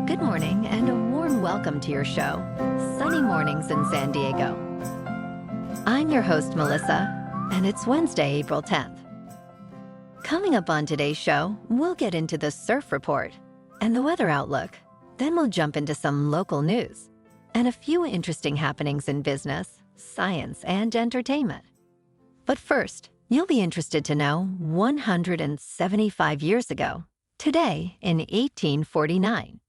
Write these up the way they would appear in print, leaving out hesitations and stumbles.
Good morning and a warm welcome to your show, Sunny Mornings in San Diego. I'm your host, Melissa, and it's Wednesday, April 10th. Coming up on today's show, we'll get into the surf report and the weather outlook. Then we'll jump into some local news and a few interesting happenings in business, science, and entertainment. But first, you'll be interested to know 175 years ago, today in 1849.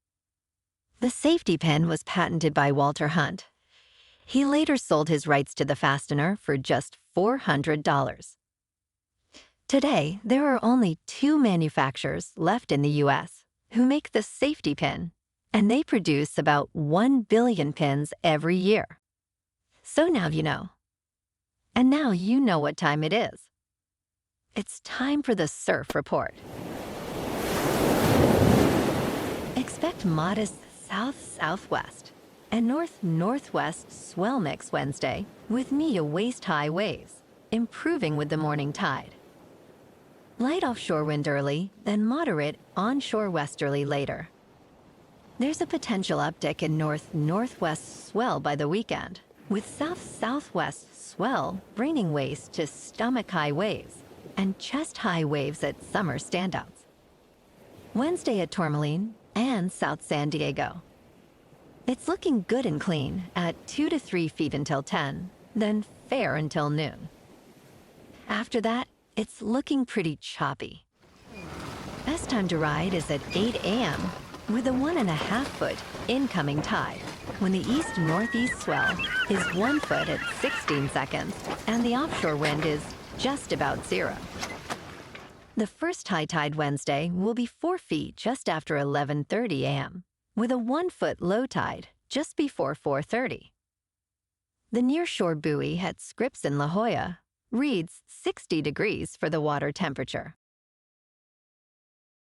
The safety pin was patented by Walter Hunt. He later sold his rights to the fastener for just $400. Today, there are only 2 manufacturers left in the U.S. who make the safety pin, and they produce about 1 billion pins every year. So now you know. And now you know what time it is. It's time for the surf report. Expect modest south-southwest and north-northwest swell mix Wednesday with medium waist-high waves, improving with the morning tide. Light offshore wind early, then moderate onshore westerly later. There's a potential uptick in north-northwest swell by the weekend, with south-southwest swell bringing waist to stomach-high waves and chest-high waves at summer standouts. Wednesday at Tourmaline and South San Diego. It's looking good and clean at 2 to 3 feet until 10, then fair until noon. After that, it's looking pretty choppy. Best time to ride is at 8 a.m. with a 1.5 foot incoming tide, when the east-northeast swell is 1 foot at 16 seconds and the offshore wind is just about 0. The first high tide Wednesday will be 4 feet just after 11:30 a.m., with a 1 foot low tide just before 4:30. The nearshore buoy at Scripps in La Jolla reads 60 degrees for the water temperature.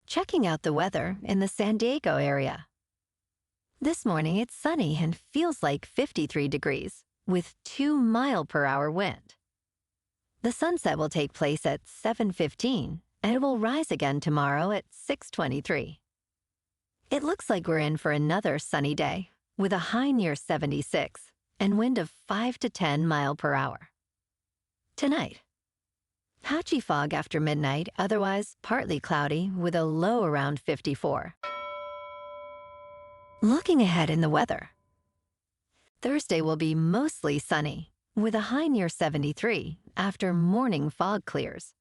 Checking out the weather in the San Diego area. This morning it's sunny and feels like 53 degrees, with 2-mile-per-hour wind. The sunset will take place at 7:15, and it will rise again tomorrow at 6:23. It looks like we're in for another sunny day, with a high near 76 and wind of 5 to 10 miles per hour. Tonight, patchy fog after midnight, otherwise partly cloudy with a low around 54. Looking ahead in the weather. Thursday will be mostly sunny, with a high near 73 after morning fog clears.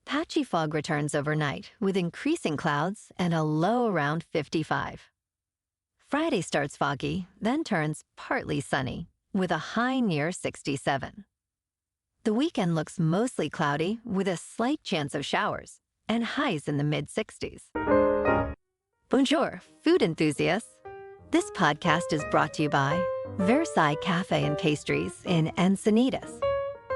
Patchy fog returns overnight with increasing clouds and a low around 55. Friday starts foggy, then turns partly sunny with a high near 67. The weekend looks mostly cloudy with a slight chance of showers and highs in the mid-60s. Bonjour, food enthusiasts. This podcast is brought to you by Versailles Cafe and Pastries in Encinitas.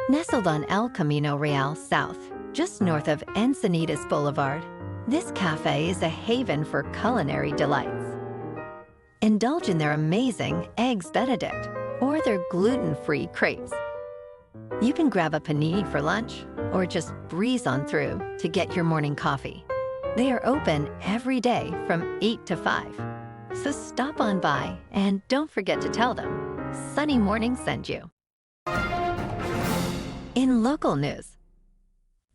Nestled on El Camino Real South, just north of Encinitas Boulevard, this cafe is a haven for culinary delights. Indulge in their amazing Eggs Benedict or their gluten-free crepes. You can grab a panini for lunch or just breeze on through to get your morning coffee. They are open every day from 8 to 5. So stop on by and don't forget to tell them Sunny Morning sent you. In local news,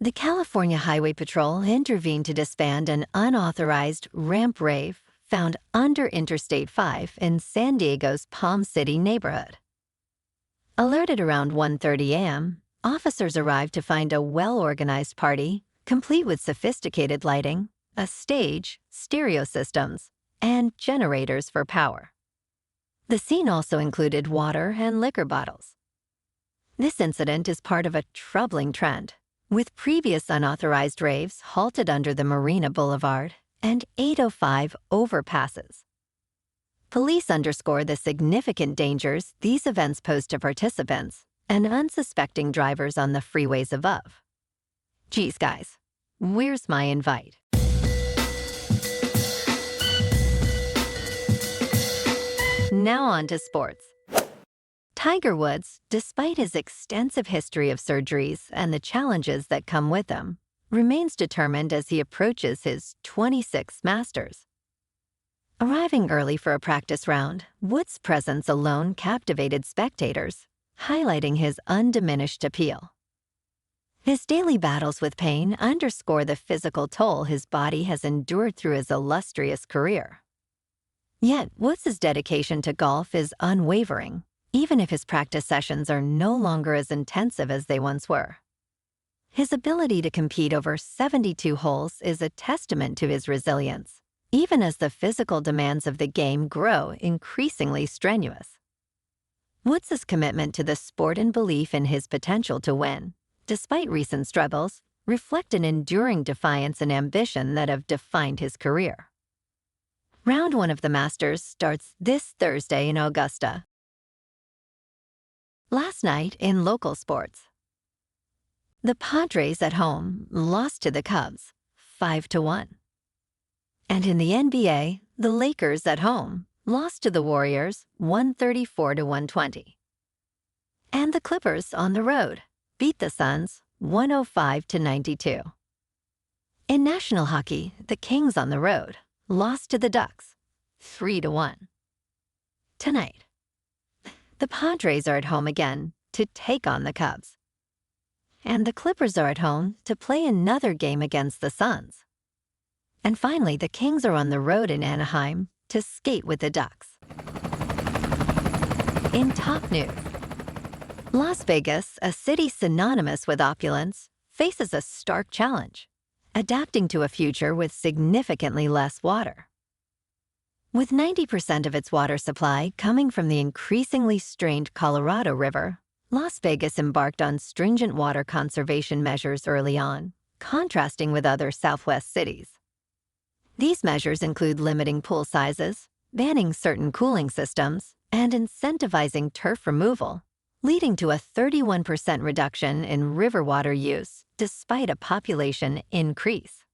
the California Highway Patrol intervened to disband an unauthorized ramp rave found under Interstate 5 in San Diego's Palm City neighborhood. Alerted around 1:30 a.m., officers arrived to find a well-organized party, complete with sophisticated lighting, a stage, stereo systems, and generators for power. The scene also included water and liquor bottles. This incident is part of a troubling trend, with previous unauthorized raves halted under the Marina Boulevard and 805 overpasses. Police underscore the significant dangers these events pose to participants and unsuspecting drivers on the freeways above. Geez, guys, where's my invite? Now on to sports. Tiger Woods, despite his extensive history of surgeries and the challenges that come with them, remains determined as he approaches his 26th Masters. Arriving early for a practice round, Wood's presence alone captivated spectators, highlighting his undiminished appeal. His daily battles with pain underscore the physical toll his body has endured through his illustrious career. Yet, Woods' dedication to golf is unwavering, even if his practice sessions are no longer as intensive as they once were. His ability to compete over 72 holes is a testament to his resilience, even as the physical demands of the game grow increasingly strenuous. Woods' commitment to the sport and belief in his potential to win, despite recent struggles, reflect an enduring defiance and ambition that have defined his career. Round 1 of the Masters starts this Thursday in Augusta. Last night in local sports, the Padres at home lost to the Cubs 5-1. And in the NBA, the Lakers at home lost to the Warriors 134-120. And the Clippers on the road beat the Suns 105-92. In National Hockey, the Kings on the road lost to the Ducks 3-1. Tonight, the Padres are at home again to take on the Cubs. And the Clippers are at home to play another game against the Suns. And finally, the Kings are on the road in Anaheim to skate with the Ducks. In top news, Las Vegas, a city synonymous with opulence, faces a stark challenge, adapting to a future with significantly less water. With 90% of its water supply coming from the increasingly strained Colorado River, Las Vegas embarked on stringent water conservation measures early on, contrasting with other Southwest cities. These measures include limiting pool sizes, banning certain cooling systems, and incentivizing turf removal, leading to a 31% reduction in river water use despite a population increase.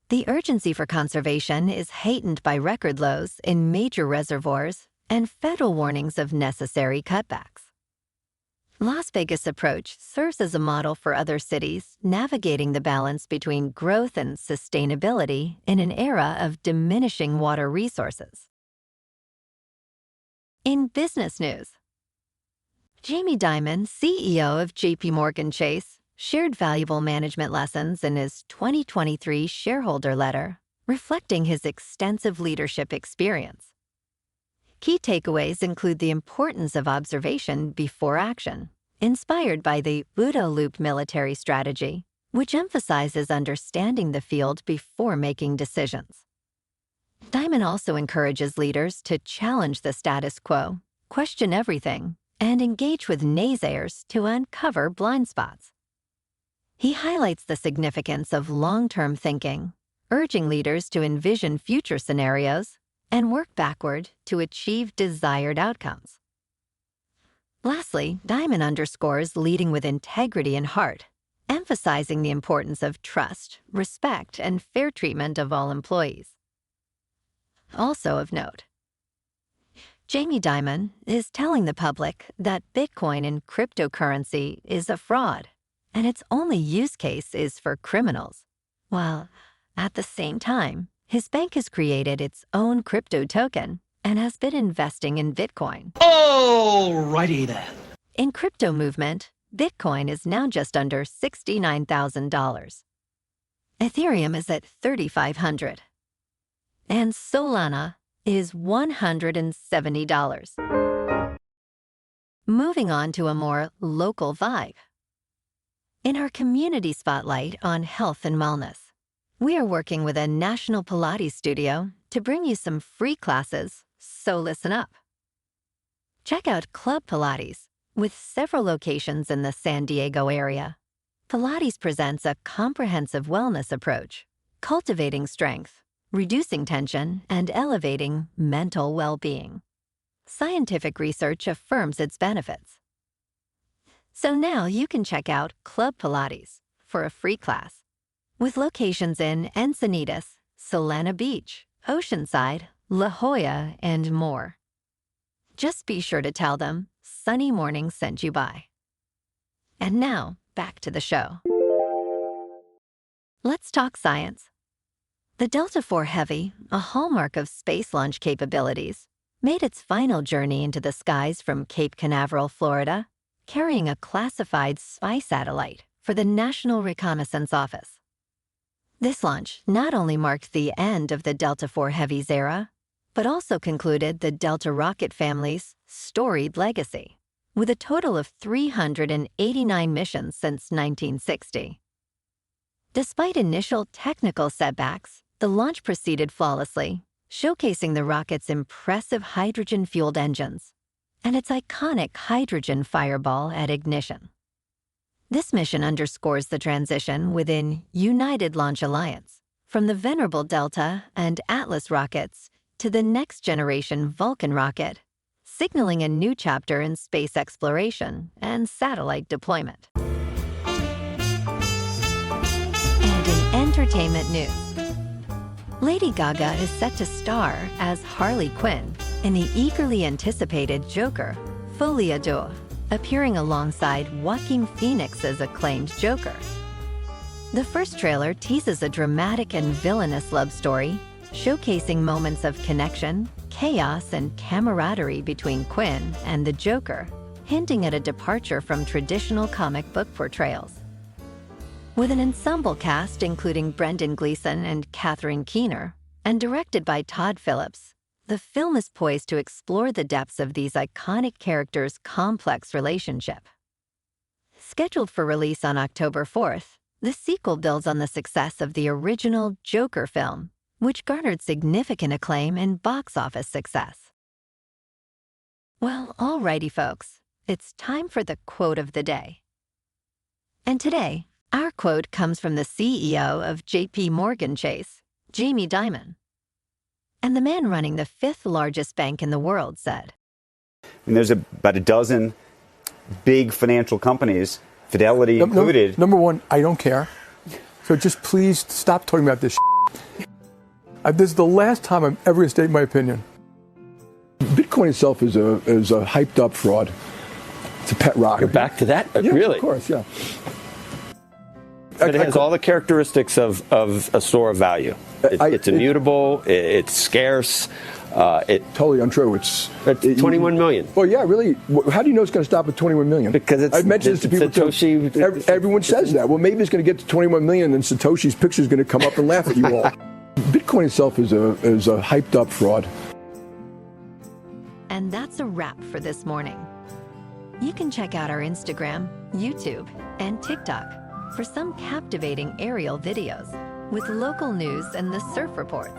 The urgency for conservation is heightened by record lows in major reservoirs and federal warnings of necessary cutbacks. Las Vegas' approach serves as a model for other cities navigating the balance between growth and sustainability in an era of diminishing water resources. In business news, Jamie Dimon, CEO of JPMorgan Chase, shared valuable management lessons in his 2023 shareholder letter, reflecting his extensive leadership experience. Key takeaways include the importance of observation before action, inspired by the Budo Loop military strategy, which emphasizes understanding the field before making decisions. Dimon also encourages leaders to challenge the status quo, question everything, and engage with naysayers to uncover blind spots. He highlights the significance of long-term thinking, urging leaders to envision future scenarios and work backward to achieve desired outcomes. Lastly, Dimon underscores leading with integrity and heart, emphasizing the importance of trust, respect, and fair treatment of all employees. Also of note, Jamie Dimon is telling the public that Bitcoin and cryptocurrency is a fraud, and its only use case is for criminals, while, at the same time, his bank has created its own crypto token and has been investing in Bitcoin. Alrighty then. In crypto movement, Bitcoin is now just under $69,000. Ethereum is at $3,500. And Solana is $170. Moving on to a more local vibe. In our community spotlight on health and wellness, we are working with a national Pilates studio to bring you some free classes, so listen up. Check out Club Pilates, with several locations in the San Diego area. Pilates presents a comprehensive wellness approach, cultivating strength, reducing tension, and elevating mental well-being. Scientific research affirms its benefits. So now you can check out Club Pilates for a free class, with locations in Encinitas, Solana Beach, Oceanside, La Jolla, and more. Just be sure to tell them Sunny Morning sent you by. And now, back to the show. Let's talk science. The Delta IV Heavy, a hallmark of space launch capabilities, made its final journey into the skies from Cape Canaveral, Florida, carrying a classified spy satellite for the National Reconnaissance Office. This launch not only marked the end of the Delta IV Heavy's era, but also concluded the Delta rocket family's storied legacy, with a total of 389 missions since 1960. Despite initial technical setbacks, the launch proceeded flawlessly, showcasing the rocket's impressive hydrogen-fueled engines and its iconic hydrogen fireball at ignition. This mission underscores the transition within United Launch Alliance from the venerable Delta and Atlas rockets to the next-generation Vulcan rocket, signaling a new chapter in space exploration and satellite deployment. And in entertainment news, Lady Gaga is set to star as Harley Quinn in the eagerly anticipated Joker, Folie, Deux, appearing alongside Joaquin Phoenix's acclaimed Joker. The first trailer teases a dramatic and villainous love story, showcasing moments of connection, chaos, and camaraderie between Quinn and the Joker, hinting at a departure from traditional comic book portrayals. With an ensemble cast including Brendan Gleeson and Catherine Keener, and directed by Todd Phillips, the film is poised to explore the depths of these iconic characters' complex relationship. Scheduled for release on October 4th, the sequel builds on the success of the original Joker film, which garnered significant acclaim and box office success. Well, alrighty folks, it's time for the quote of the day. And today, our quote comes from the CEO of JPMorgan Chase, Jamie Dimon. And the man running the fifth largest bank in the world said, And there's about a dozen big financial companies, Fidelity included. Number one, I don't care. So just please stop talking about this shit. This is the last time I'm ever going to state my opinion. Bitcoin itself is a hyped up fraud. It's a pet rock. You're back to that? Yeah, really? Of course, yeah. But it has all the characteristics of a store of value. It's immutable, it's scarce. Totally untrue. It's 21 million. Well, yeah, really. How do you know it's going to stop at 21 million? Because I've mentioned this to people. Satoshi. Everyone says that. Well, maybe it's going to get to 21 million, and Satoshi's picture is going to come up and laugh at you all. Bitcoin itself is a hyped up fraud. And that's a wrap for this morning. You can check out our Instagram, YouTube, and TikTok for some captivating aerial videos with local news and the surf reports.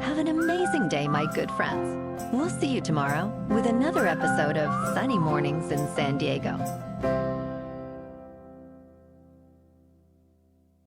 Have an amazing day, my good friends. We'll see you tomorrow with another episode of Sunny Mornings in San Diego.